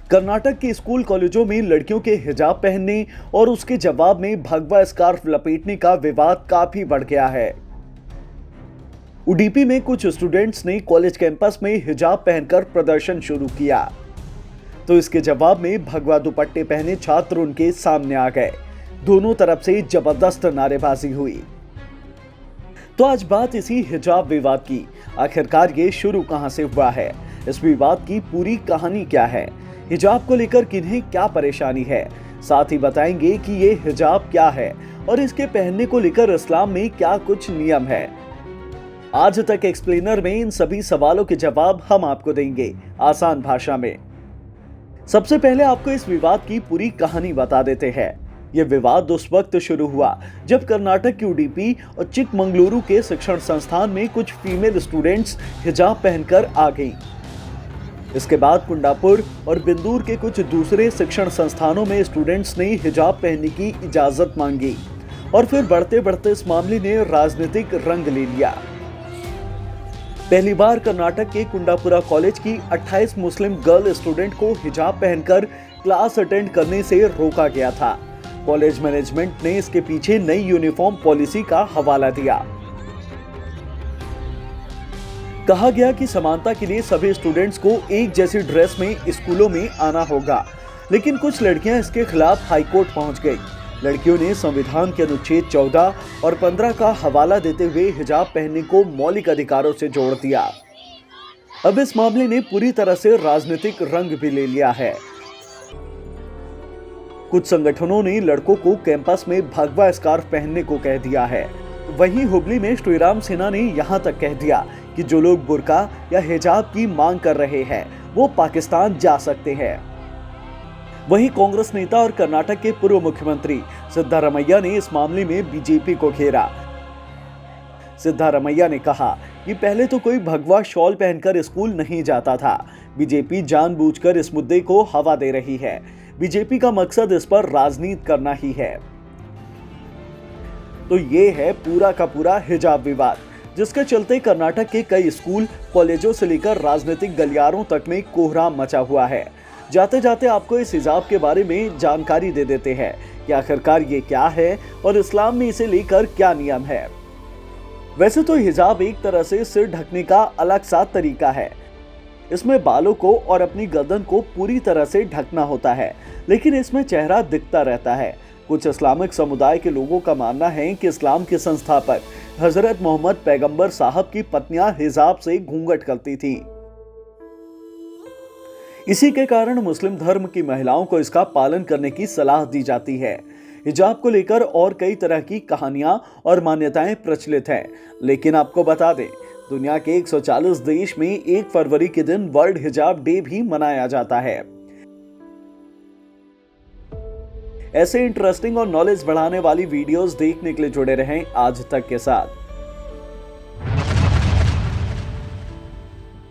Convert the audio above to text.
कर्नाटक के स्कूल कॉलेजों में लड़कियों के हिजाब पहनने और उसके जवाब में भगवा स्कार्फ लपेटने का विवाद काफी बढ़ गया है। उडुपी में कुछ स्टूडेंट्स ने कॉलेज कैंपस में हिजाब पहनकर प्रदर्शन शुरू किया, तो इसके जवाब में भगवा दुपट्टे पहने छात्र उनके सामने आ गए। दोनों तरफ से जबरदस्त नारेबाजी हुई। तो आज बात इसी हिजाब विवाद की। आखिरकार ये शुरू कहां से हुआ है, इस विवाद की पूरी कहानी क्या है, हिजाब को लेकर किन्हें क्या परेशानी है, साथ ही बताएंगे कि ये हिजाब क्या है और इसके पहनने को लेकर इस्लाम में क्या कुछ नियम है। आज तक एक्सप्लेनर में इन सभी सवालों के जवाब हम आपको देंगे आसान भाषा में। सबसे पहले आपको इस विवाद की पूरी कहानी बता देते हैं। यह विवाद उस वक्त शुरू हुआ जब कर्नाटक की उडुपी और चिकमंगलुरु के शिक्षण संस्थान में कुछ फीमेल स्टूडेंट्स हिजाब पहनकर आ गईं। इसके बाद कुंडापुर और बिंदूर के कुछ दूसरे शिक्षण संस्थानों में स्टूडेंट्स ने हिजाब पहनने की इजाजत मांगी और फिर बढ़ते बढ़ते इस मामले ने राजनीतिक रंग ले लिया। पहली बार कर्नाटक के कुंडापुरा कॉलेज की 28 मुस्लिम गर्ल स्टूडेंट को हिजाब पहनकर क्लास अटेंड करने से रोका गया था। कॉलेज मैनेजमेंट ने इसके पीछे नई यूनिफॉर्म पॉलिसी का हवाला दिया। कहा गया कि समानता के लिए सभी स्टूडेंट्स को एक जैसी ड्रेस में स्कूलों में आना होगा, लेकिन कुछ लड़कियां इसके खिलाफ हाईकोर्ट पहुंच गई। लड़कियों ने संविधान के अनुच्छेद 14 और 15 का हवाला देते हुए हिजाब पहनने को मौलिक अधिकारों से जोड़ दिया। अब इस मामले ने पूरी तरह से राजनीतिक रंग भी ले लिया है। कुछ संगठनों ने लड़कों को कैंपस में भगवा स्कार्फ पहनने को कह दिया है। वहीं हुबली में श्रीराम सेना ने यहां तक कह दिया कि जो लोग बुर्का या हिजाब की मांग कर रहे हैं वो पाकिस्तान जा सकते हैं। वहीं कांग्रेस नेता और कर्नाटक के पूर्व मुख्यमंत्री सिद्धारमैया ने इस मामले में बीजेपी को घेरा। सिद्धारमैया ने कहा कि पहले तो कोई भगवा शॉल पहनकर स्कूल नहीं जाता था। बीजेपी जानबूझकर इस मुद्दे को हवा दे रही है। बीजेपी का मकसद इस पर राजनीति करना ही है। तो ये है पूरा का पूरा हिजाब विवाद, जिसके चलते कर्नाटक के कई स्कूल कॉलेजों से लेकर राजनीतिक गलियारों तक में कोहराम मचा हुआ है। जाते जाते आपको इस हिजाब के बारे में जानकारी दे देते हैं कि आखिरकार ये क्या है और इस्लाम में इसे लेकर क्या नियम है। वैसे तो हिजाब एक तरह से सिर ढकने का अलग सा तरीका है। इसमें बालों को और अपनी गर्दन को पूरी तरह से ढकना होता है, लेकिन इसमें चेहरा दिखता रहता है। कुछ इस्लामिक समुदाय के लोगों का मानना है कि इस्लाम के संस्थापक हजरत मोहम्मद पैगंबर साहब की पत्नियां हिजाब से घूंघट करती थीं। इसी के कारण मुस्लिम धर्म की महिलाओं को इसका पालन करने की सलाह दी जाती है। हिजाब को लेकर और कई तरह की कहानियां और मान्यताएं प्रचलित हैं, लेकिन आपको बता दें, दुनिया के 140 देश में 1 फरवरी के दिन वर्ल्ड हिजाब डे भी मनाया जाता है। ऐसे इंटरेस्टिंग और नॉलेज बढ़ाने वाली वीडियोस देखने के लिए जुड़े रहें आज तक के साथ।